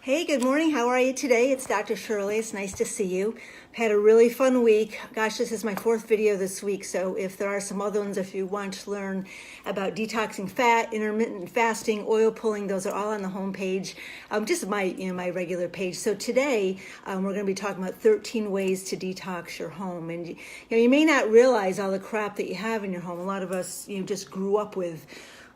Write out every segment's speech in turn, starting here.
Hey, good morning. How are you today? It's Dr. Shirley. It's nice to see you. I've had a really fun week. Gosh, this is my fourth video this week, so if there are some other ones, if you want to learn about detoxing fat, intermittent fasting, oil pulling, those are all on the homepage, just my regular page. So today, we're going to be talking about 13 ways to detox your home. And you may not realize all the crap that you have in your home. A lot of us, just grew up with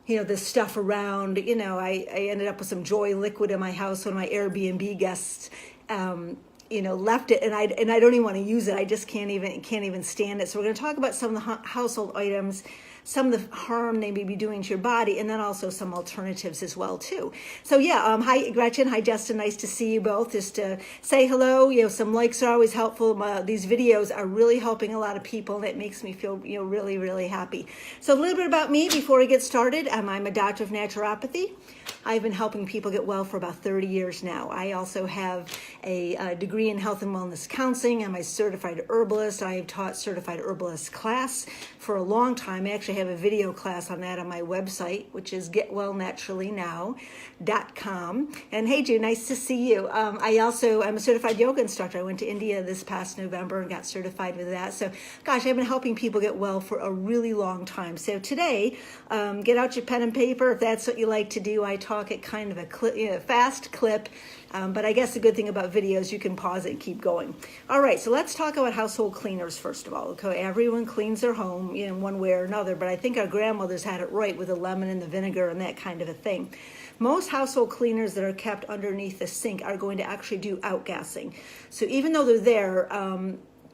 this stuff around. I ended up with some Joy liquid in my house when my Airbnb guests, left it, and I don't even want to use it. I just can't even stand it. So we're going to talk about some of the household items, some of the harm they may be doing to your body, and then also some alternatives as well too. So hi Gretchen, hi Justin, nice to see you both. Just to say hello. Some likes are always helpful. These videos are really helping a lot of people, and it makes me feel really, really happy. So a little bit about me before we get started. I'm a doctor of naturopathy. I've been helping people get well for about 30 years now. I also have a degree in health and wellness counseling. I'm a certified herbalist. I have taught certified herbalist class for a long time. I actually have a video class on that on my website, which is getwellnaturallynow.com. And hey, June, nice to see you. I'm a certified yoga instructor. I went to India this past November and got certified with that. So, gosh, I've been helping people get well for a really long time. So today, get out your pen and paper if that's what you like to do. I talk at kind of a fast clip, but I guess the good thing about videos, you can pause it and keep going. All right, so let's talk about household cleaners first of all. Okay, everyone cleans their home in one way or another, but I think our grandmothers had it right with the lemon and the vinegar and that kind of a thing. Most household cleaners that are kept underneath the sink are going to actually do outgassing. So even though they're there,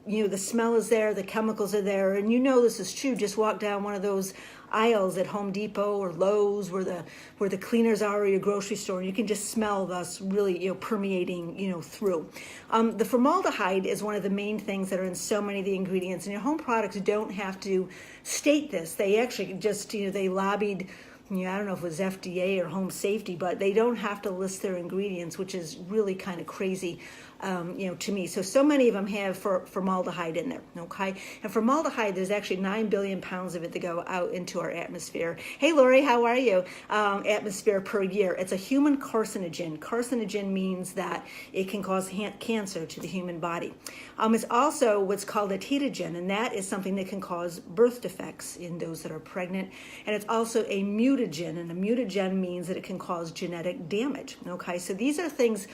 the smell is there, the chemicals are there, and this is true. Just walk down one of those aisles at Home Depot or Lowe's where the cleaners are, or your grocery store, and you can just smell this really permeating through. The formaldehyde is one of the main things that are in so many of the ingredients, and your home products don't have to state this. They actually just they lobbied. I don't know if it was FDA or Home Safety, but they don't have to list their ingredients, which is really kind of crazy, to me. So many of them have formaldehyde in there, okay? And formaldehyde, there's actually 9 billion pounds of it that go out into our atmosphere. Hey, Lori, how are you? Atmosphere per year. It's a human carcinogen. Carcinogen means that it can cause cancer to the human body. It's also what's called a tetragen, and that is something that can cause birth defects in those that are pregnant. And it's also a mutagen, and a mutagen means that it can cause genetic damage, okay? So these are things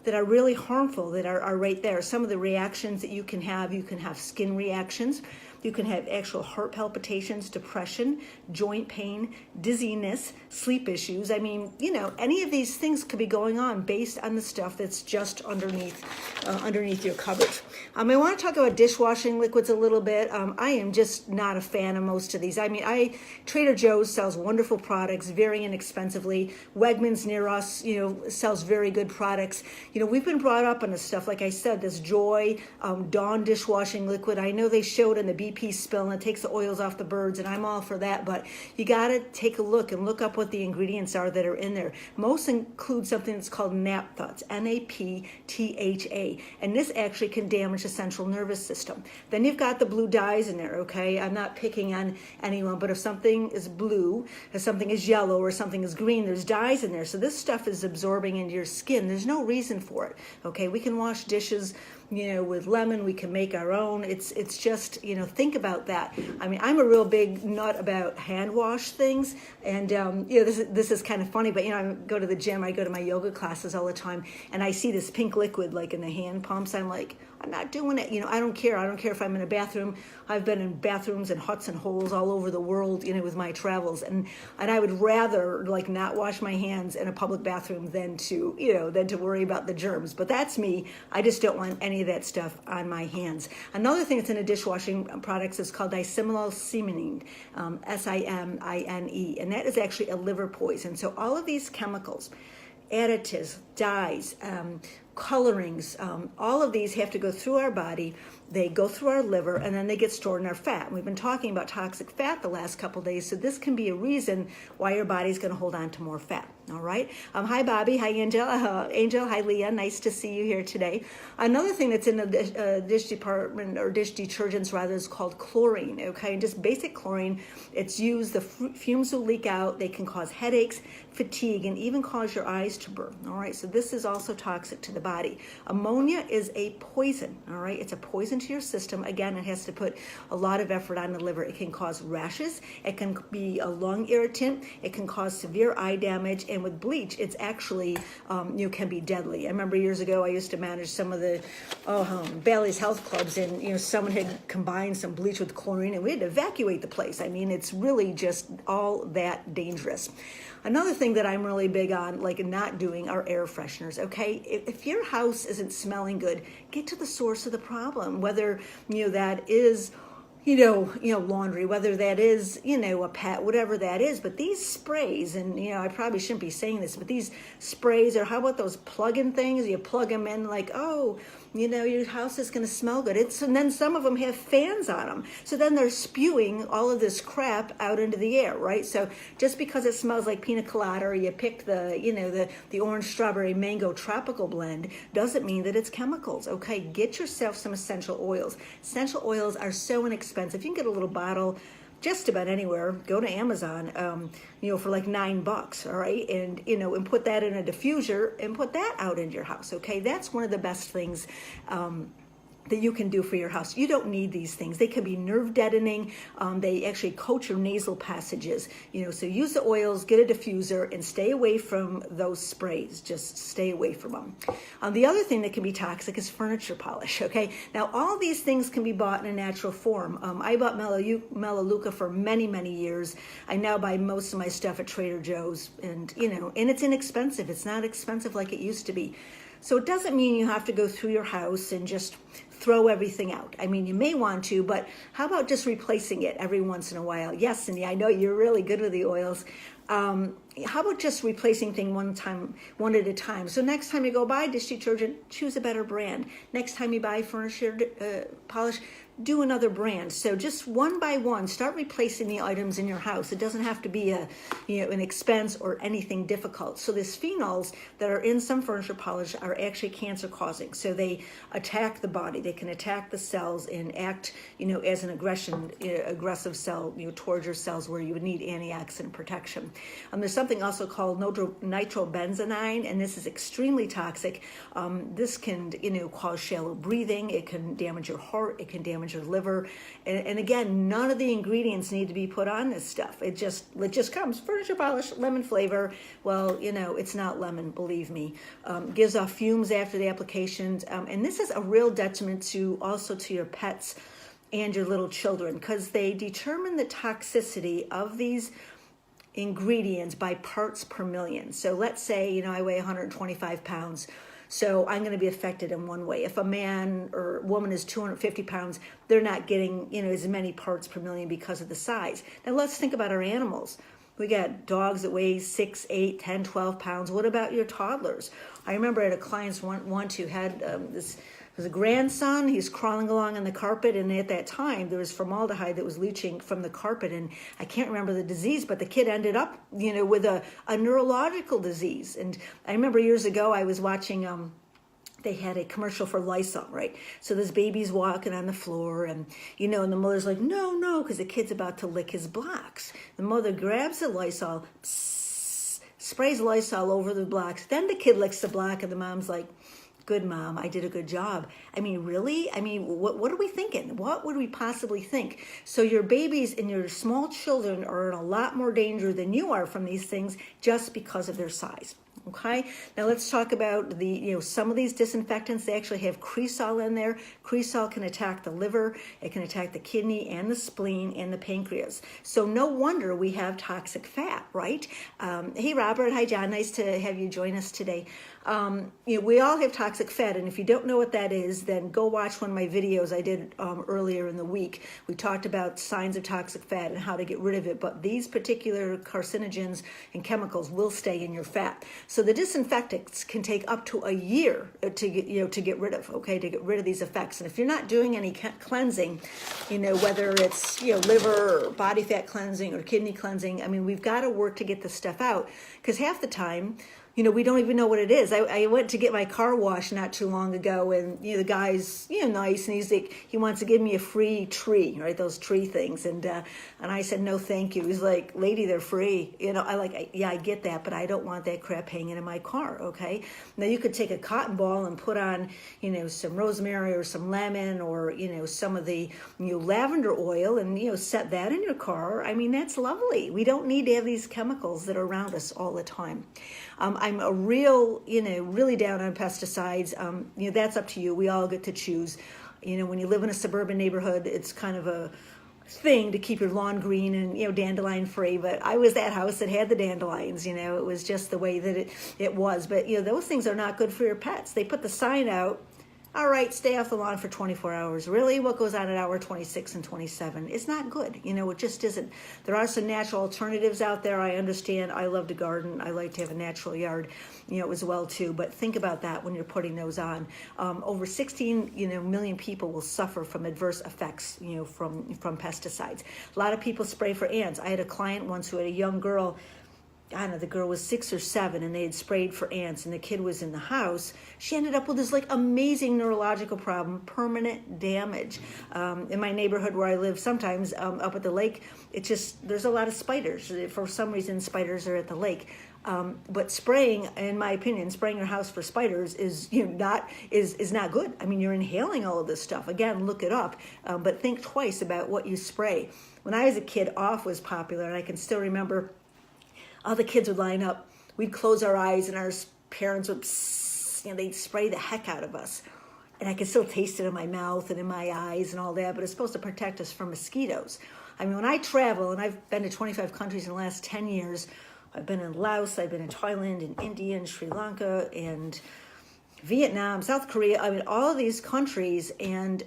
that are really harmful that are right there. Some of the reactions that you can have skin reactions. You can have actual heart palpitations, depression, joint pain, dizziness, sleep issues. I mean, any of these things could be going on based on the stuff that's just underneath your cupboard. I want to talk about dishwashing liquids a little bit. I am just not a fan of most of these. Trader Joe's sells wonderful products very inexpensively. Wegmans near us, sells very good products. We've been brought up on this stuff. Like I said, this Joy Dawn dishwashing liquid. I know they showed in the BP spill and it takes the oils off the birds, and I'm all for that, but you got to take a look and look up what the ingredients are that are in there. Most include something that's called naphtha, NAPTHA, and this actually can damage the central nervous system. Then you've got the blue dyes in there, okay? I'm not picking on anyone, but if something is blue, if something is yellow, or something is green, there's dyes in there. So this stuff is absorbing into your skin. There's no reason for it, okay? We can wash dishes with lemon. We can make our own. It's just, think about that. I'm a real big nut about hand wash things. And, this is kind of funny, but, I go to the gym, I go to my yoga classes all the time, and I see this pink liquid like in the hand pumps. I'm like, I'm not doing it. I don't care. I don't care if I'm in a bathroom. I've been in bathrooms and huts and holes all over the world, with my travels. And I would rather not wash my hands in a public bathroom than to worry about the germs. But that's me. I just don't want any of that stuff on my hands. Another thing that's in a dishwashing products is called disimilocimene, SIMINE. And that is actually a liver poison. So all of these chemicals, additives, dyes, colorings, all of these have to go through our body. They go through our liver, and then they get stored in our fat. And we've been talking about toxic fat the last couple of days, so this can be a reason why your body's going to hold on to more fat. All right. Hi, Bobby. Hi, Angel. Angel. Hi, Leah. Nice to see you here today. Another thing that's in the dish department, or dish detergents rather, is called chlorine. Okay, and just basic chlorine. It's used. The fumes will leak out. They can cause headaches, fatigue, and even cause your eyes to burn. All right, so this is also toxic to the body. Ammonia is a poison. All right, it's a poison to your system. Again, it has to put a lot of effort on the liver. It can cause rashes. It can be a lung irritant. It can cause severe eye damage. And with bleach, it's actually, can be deadly. I remember years ago, I used to manage some of the Bailey's Health Clubs, and, someone had combined some bleach with chlorine, and we had to evacuate the place. I mean, it's really just all that dangerous. Another thing that I'm really big on, like not doing, are air fresheners, okay? If your house isn't smelling good, get to the source of the problem, whether, that is, laundry, whether that is, a pet, whatever that is. But these sprays, and, I probably shouldn't be saying this, but these sprays, or how about those plug-in things? You plug them in like, your house is going to smell good. And then some of them have fans on them. So then they're spewing all of this crap out into the air, right? So just because it smells like pina colada, or you picked the orange, strawberry, mango tropical blend, doesn't mean that it's chemicals, okay? Get yourself some essential oils. Essential oils are so inexpensive. You can get a little bottle just about anywhere. Go to Amazon, for like $9, all right? And put that in a diffuser and put that out into your house, okay? That's one of the best things that you can do for your house. You don't need these things. They can be nerve deadening. They actually coat your nasal passages, so use the oils, get a diffuser, and stay away from those sprays. Just stay away from them. The other thing that can be toxic is furniture polish, okay? Now, all these things can be bought in a natural form. I bought Melaleuca for many, many years. I now buy most of my stuff at Trader Joe's, and it's inexpensive. It's not expensive like it used to be. So it doesn't mean you have to go through your house and just throw everything out. I mean, you may want to, but how about just replacing it every once in a while? Yes, Cindy, I know you're really good with the oils. How about just replacing things one at a time? So next time you go buy dish detergent, choose a better brand. Next time you buy furniture polish, do another brand. So just one by one, start replacing the items in your house. It doesn't have to be an expense or anything difficult. So these phenols that are in some furniture polish are actually cancer causing. So they attack the body. They can attack the cells and act, as an aggressive cell, towards your cells, where you would need antioxidant protection. There's something also called nitrobenzenine, and this is extremely toxic. This can, cause shallow breathing. It can damage your heart. It can damage your liver. And again, none of the ingredients need to be put on this stuff. It just comes furniture polish, lemon flavor. Well, it's not lemon, believe me. Gives off fumes after the applications. And this is a real detriment to your pets and your little children, because they determine the toxicity of these ingredients by parts per million. So let's say, I weigh 125 pounds. So I'm going to be affected in one way. If a man or woman is 250 pounds, they're not getting, as many parts per million because of the size. Now let's think about our animals. We got dogs that weigh 6, 8, 10, 12 pounds. What about your toddlers? I remember I had a client once who had this was a grandson. He's crawling along on the carpet, and at that time there was formaldehyde that was leaching from the carpet, and I can't remember the disease, but the kid ended up, with a neurological disease. And I remember years ago I was watching they had a commercial for Lysol, right? So this baby's walking on the floor, and, and the mother's like, no, because the kid's about to lick his blocks. The mother grabs the Lysol, sprays Lysol over the blocks. Then the kid licks the block, and the mom's like, good, Mom, I did a good job. I mean, really? I mean, what are we thinking? What would we possibly think? So your babies and your small children are in a lot more danger than you are from these things just because of their size. Okay, now let's talk about some of these disinfectants. They actually have cresol in there. Cresol can attack the liver, it can attack the kidney and the spleen and the pancreas. So no wonder we have toxic fat, right? Hey, Robert. Hi, John. Nice to have you join us today. We all have toxic fat, and if you don't know what that is, then go watch one of my videos I did earlier in the week. We talked about signs of toxic fat and how to get rid of it, but these particular carcinogens and chemicals will stay in your fat. So the disinfectants can take up to a year to get rid of, okay, to get rid of these effects. And if you're not doing any cleansing, whether it's liver or body fat cleansing or kidney cleansing, I mean, we've got to work to get this stuff out, because half the time, we don't even know what it is. I went to get my car washed not too long ago, and the guy's nice, and he's like, he wants to give me a free tree, right? Those tree things, and I said no, thank you. He's like, lady, they're free. I get that, but I don't want that crap hanging in my car. Okay, now you could take a cotton ball and put on some rosemary or some lemon or some of the lavender oil, and set that in your car. I mean, that's lovely. We don't need to have these chemicals that are around us all the time. I'm a really down on pesticides. That's up to you. We all get to choose. When you live in a suburban neighborhood, it's kind of a thing to keep your lawn green and dandelion free. But I was that house that had the dandelions. It was just the way that it was. But those things are not good for your pets. They put the sign out, all right, stay off the lawn for 24 hours. Really, what goes on at hour 26 and 27? It's not good. It just isn't. There are some natural alternatives out there. I understand. I love to garden. I like to have a natural yard, as well too. But think about that when you're putting those on. Over 16, million people will suffer from adverse effects, from pesticides. A lot of people spray for ants. I had a client once who had a young girl. I don't know, the girl was 6 or 7, and they had sprayed for ants, and the kid was in the house. She ended up with this amazing neurological problem, permanent damage. In my neighborhood where I live, sometimes up at the lake, there's a lot of spiders. For some reason, spiders are at the lake. But spraying, in my opinion, spraying your house for spiders is not good. I mean, you're inhaling all of this stuff. Again, look it up, but think twice about what you spray. When I was a kid, off was popular, and I can still remember. All the kids would line up. We'd close our eyes, and our parents would, they'd spray the heck out of us. And I could still taste it in my mouth and in my eyes and all that, but it's supposed to protect us from mosquitoes. I mean, when I travel, and I've been to 25 countries in the last 10 years, I've been in Laos, I've been in Thailand, and India, and Sri Lanka, and Vietnam, South Korea, I mean, all of these countries, and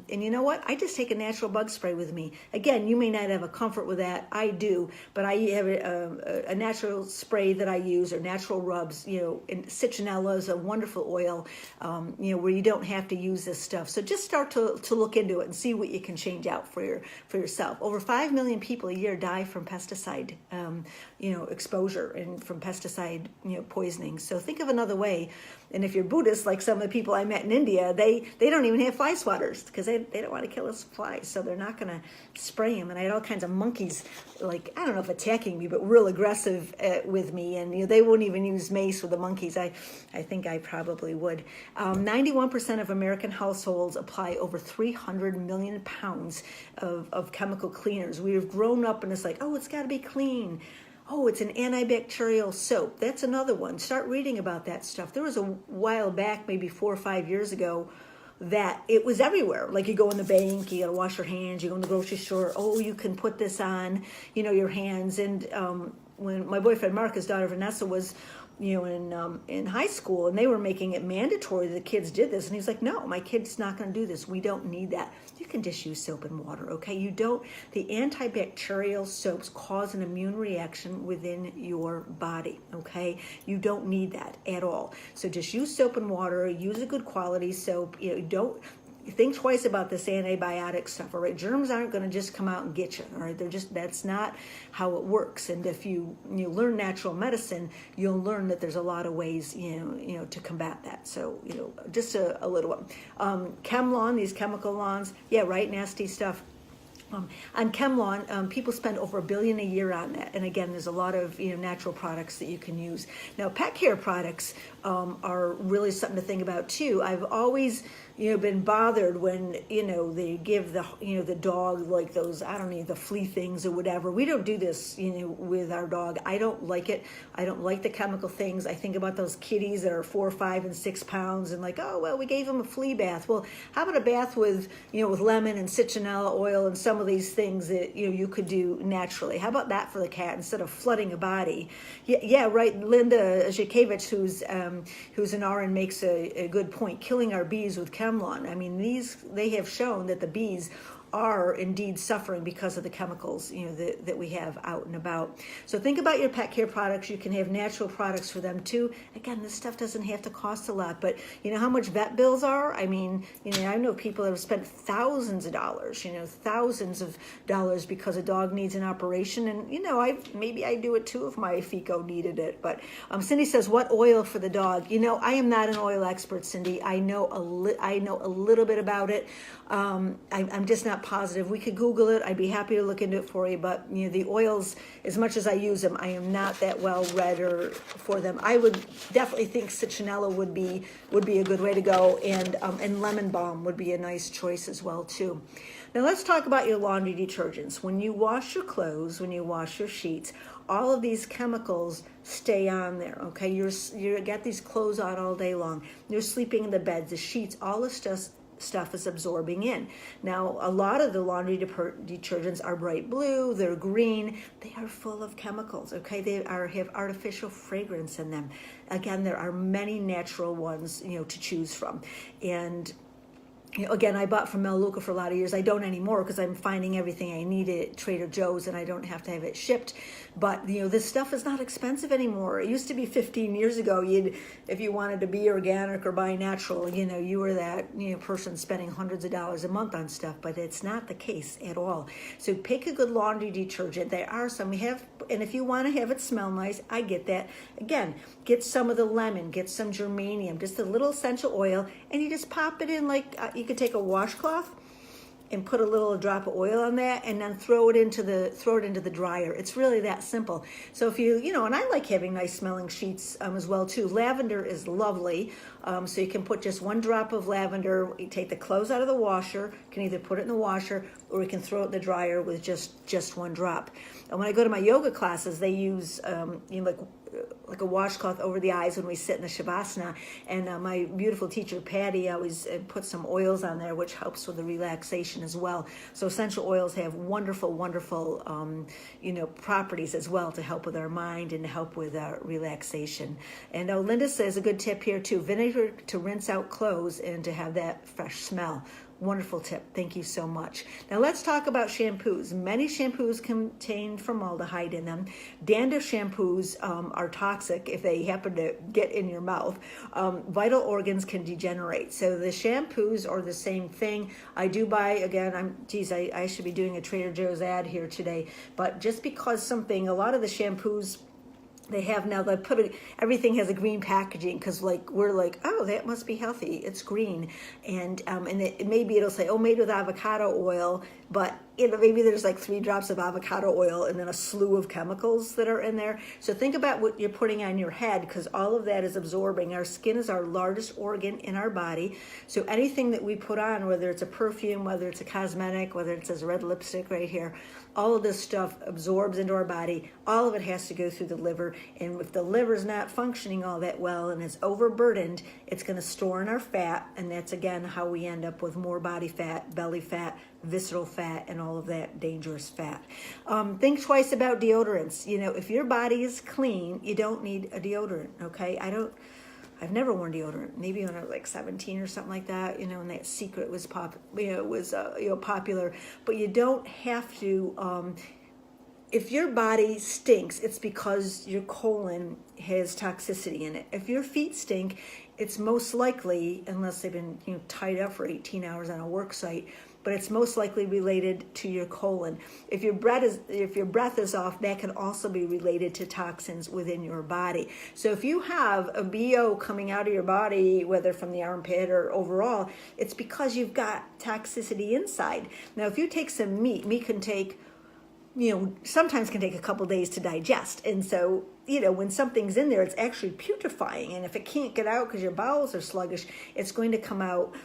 you know what? I just take a natural bug spray with me. Again, you may not have a comfort with that. I do, but I have a natural spray that I use, or natural rubs. And citronella is a wonderful oil, where you don't have to use this stuff. So just start to look into it and see what you can change out for yourself. Over 5 million people a year die from pesticide, exposure and from pesticide, poisoning. So think of another way. And if you're Buddhist, like some of the people I met in India, they don't even have fly swatters because they don't want to kill us flies, so they're not going to spray them. And I had all kinds of monkeys, I don't know if attacking me, but real aggressive with me. And they wouldn't even use mace with the monkeys. I think I probably would. 91% of American households apply over 300 million pounds of chemical cleaners. We have grown up and it's like, oh, it's got to be clean. Oh, it's an antibacterial soap. That's another one. Start reading about that stuff. There was a while back, maybe 4 or 5 years ago, that it was everywhere. Like you go in the bank, you got to wash your hands. You go in the grocery store. Oh, you can put this on, your hands. And when my boyfriend Mark, his daughter Vanessa, was in high school, and they were making it mandatory that the kids did this, and he's like, no, my kid's not going to do this. We don't need that. You can just use soap and water, okay? The antibacterial soaps cause an immune reaction within your body, okay? You don't need that at all. So just use soap and water. Use a good quality soap. Don't think twice about this antibiotic stuff, all right? Germs aren't going to just come out and get you, all right? That's not how it works. And if you learn natural medicine, you'll learn that there's a lot of ways, to combat that. So, just a little one. Chem lawn, these chemical lawns, yeah, right, nasty stuff. On ChemLawn, people spend over $1 billion a year on that. And again, there's a lot of natural products that you can use. Now, pet care products are really something to think about too. I've always been bothered when they give the dog like those, I don't know, the flea things or whatever. We don't do this with our dog. I don't like it. I don't like the chemical things. I think about those kitties that are 4, 5, and 6 pounds, and like, oh well, we gave them a flea bath. Well, how about a bath with with lemon and citronella oil and some of these things that you could do naturally? How about that for the cat instead of flooding a body? Yeah, right. Linda Zhikevich, who's an RN, makes a good point. Killing our bees with ChemLawn. I mean, they have shown that the bees are indeed suffering because of the chemicals, that we have out and about. So think about your pet care products. You can have natural products for them too. Again, this stuff doesn't have to cost a lot, but you know how much vet bills are? I mean, I know people that have spent thousands of dollars because a dog needs an operation, and maybe I do it too if my Fico needed it. But Cindy says, what oil for the dog? I am not an oil expert, Cindy. I know a little bit about it. I'm just not positive. We could Google it. I'd be happy to look into it for you. But the oils, as much as I use them, I am not that well read for them. I would definitely think citronella would be a good way to go, and lemon balm would be a nice choice as well too. Now let's talk about your laundry detergents. When you wash your clothes, when you wash your sheets, all of these chemicals stay on there, okay? You got these clothes on all day long. You're sleeping in the beds, the sheets, all this stuff is absorbing in. Now, a lot of the laundry detergents are bright blue, they're green, they are full of chemicals, okay? They have artificial fragrance in them. Again, there are many natural ones, to choose from. And again, I bought from Melaleuca for a lot of years. I don't anymore because I'm finding everything I need at Trader Joe's and I don't have to have it shipped. But, this stuff is not expensive anymore. It used to be 15 years ago, if you wanted to be organic or buy natural, you were that person spending hundreds of dollars a month on stuff, but it's not the case at all. So pick a good laundry detergent. There are some we have, and if you want to have it smell nice, I get that. Again, get some of the lemon, get some geranium, just a little essential oil, and you just pop it in like you could take a washcloth and put a little drop of oil on that, and then throw it into the dryer. It's really that simple. So if and I like having nice smelling sheets as well too. Lavender is lovely. So you can put just one drop of lavender. You take the clothes out of the washer. You can either put it in the washer or you can throw it in the dryer with just one drop. And when I go to my yoga classes, they use like a washcloth over the eyes when we sit in the Shavasana. And my beautiful teacher, Patty, always puts some oils on there, which helps with the relaxation as well. So essential oils have wonderful, wonderful, properties as well to help with our mind and to help with relaxation. And Linda says a good tip here too, vinegar to rinse out clothes and to have that fresh smell. Wonderful tip. Thank you so much. Now let's talk about shampoos. Many shampoos contain formaldehyde in them. Dander shampoos are toxic if they happen to get in your mouth. Vital organs can degenerate. So the shampoos are the same thing. I do buy, again, I should be doing a Trader Joe's ad here today, but just because a lot of the shampoos they have now, everything has a green packaging because we're like, oh, that must be healthy. It's green. And maybe it'll say, oh, made with avocado oil, but maybe there's like 3 drops of avocado oil and then a slew of chemicals that are in there. So think about what you're putting on your head because all of that is absorbing. Our skin is our largest organ in our body. So anything that we put on, whether it's a perfume, whether it's a cosmetic, whether it says red lipstick right here, all of this stuff absorbs into our body. All of it has to go through the liver. And if the liver's not functioning all that well and it's overburdened, it's going to store in our fat. And that's, again, how we end up with more body fat, belly fat, visceral fat, and all of that dangerous fat. Think twice about deodorants. If your body is clean, you don't need a deodorant, okay? I've never worn deodorant. Maybe when I was like 17 or something like that, and that Secret was popular. But you don't have to. If your body stinks, it's because your colon has toxicity in it. If your feet stink, it's most likely, unless they've been tied up for 18 hours on a work site, but it's most likely related to your colon. If your breath is off, that can also be related to toxins within your body. So if you have a BO coming out of your body, whether from the armpit or overall, it's because you've got toxicity inside. Now, if you take some meat can take, sometimes can take a couple days to digest. And so, when something's in there, it's actually putrefying. And if it can't get out because your bowels are sluggish, it's going to come out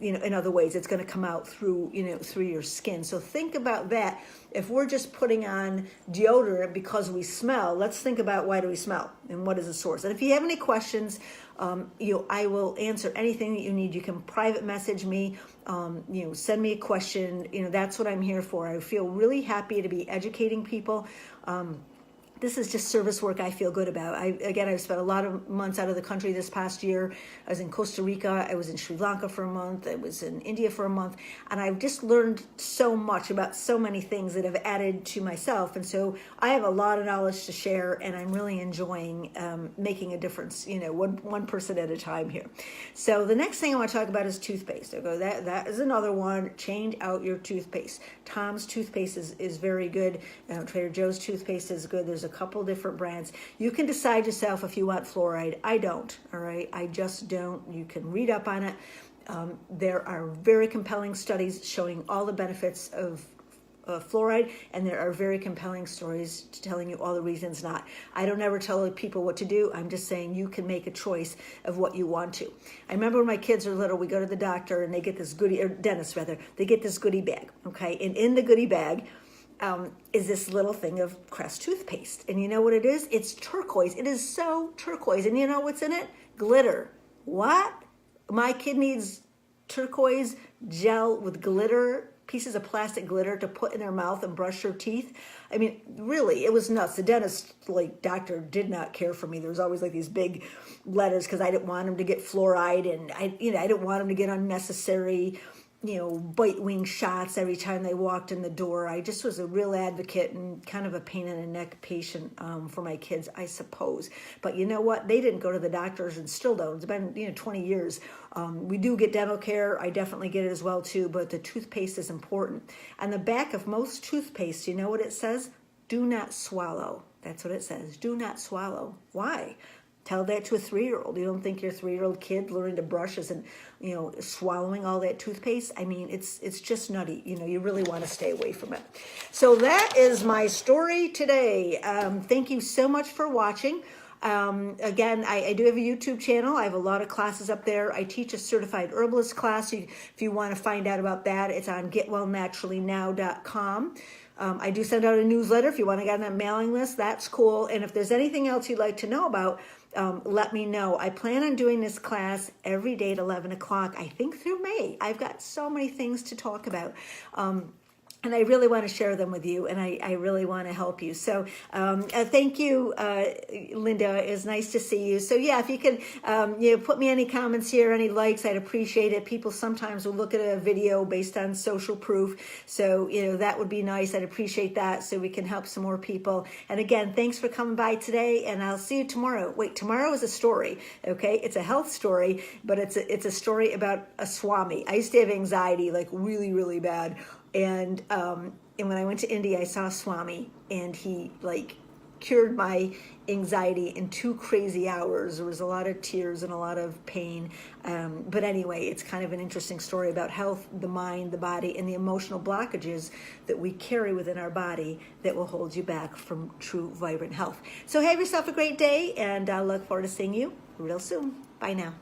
in other ways. It's going to come out through your skin. So think about that. If we're just putting on deodorant because we smell, let's think about why do we smell and what is the source. And if you have any questions, I will answer anything that you need. You can private message me, send me a question. That's what I'm here for. I feel really happy to be educating people. this is just service work I feel good about. I've spent a lot of months out of the country this past year. I was in Costa Rica, I was in Sri Lanka for a month, I was in India for a month, and I've just learned so much about so many things that have added to myself. And so I have a lot of knowledge to share, and I'm really enjoying making a difference, one person at a time here. So the next thing I want to talk about is toothpaste. That is another one. Change out your toothpaste. Tom's toothpaste is very good. Trader Joe's toothpaste is good. There's a couple different brands. You can decide yourself if you want fluoride. I don't, all right? I just don't. You can read up on it. There are very compelling studies showing all the benefits of fluoride, and there are very compelling stories telling you all the reasons not. I don't ever tell people what to do. I'm just saying you can make a choice of what you want to. I remember when my kids are little, we go to the doctor and they get this dentist rather, they get this goodie bag, okay? And in the goodie bag is this little thing of Crest toothpaste. And you know what it is? It's turquoise. It is so turquoise. And you know what's in it? Glitter. What? My kid needs turquoise gel with glitter, pieces of plastic glitter to put in their mouth and brush their teeth. I mean, really, it was nuts. The dentist, doctor did not care for me. There was always these big letters because I didn't want him to get fluoride, and I didn't want him to get unnecessary, bite wing shots every time they walked in the door. I just was a real advocate and kind of a pain in the neck patient for my kids, I suppose. But you know what? They didn't go to the doctors and still don't. It's been 20 years. We do get dental care. I definitely get it as well too, but the toothpaste is important. On the back of most toothpaste, you know what it says? Do not swallow. That's what it says. Do not swallow. Why? Tell that to a 3-year-old. You don't think your 3-year-old kid learning to brush isn't, swallowing all that toothpaste? I mean, it's just nutty. You really want to stay away from it. So that is my story today. Thank you so much for watching. Again, I do have a YouTube channel. I have a lot of classes up there. I teach a certified herbalist class. If you want to find out about that, it's on getwellnaturallynow.com. I do send out a newsletter. If you want to get on that mailing list, that's cool. And if there's anything else you'd like to know about, let me know. I plan on doing this class every day at 11 o'clock, I think through May. I've got so many things to talk about. And I really want to share them with you, and I really want to help you. So thank you, Linda. It's nice to see you. So yeah, if you can put me any comments here, any likes, I'd appreciate it. People sometimes will look at a video based on social proof. So, that would be nice. I'd appreciate that so we can help some more people. And again, thanks for coming by today, and I'll see you tomorrow. Wait, tomorrow is a story, okay? It's a health story, but it's a story about a swami. I used to have anxiety, really, really bad. And when I went to India, I saw Swami, and he cured my anxiety in 2 crazy hours. There was a lot of tears and a lot of pain. But anyway, it's kind of an interesting story about health, the mind, the body, and the emotional blockages that we carry within our body that will hold you back from true, vibrant health. So have yourself a great day, and I look forward to seeing you real soon. Bye now.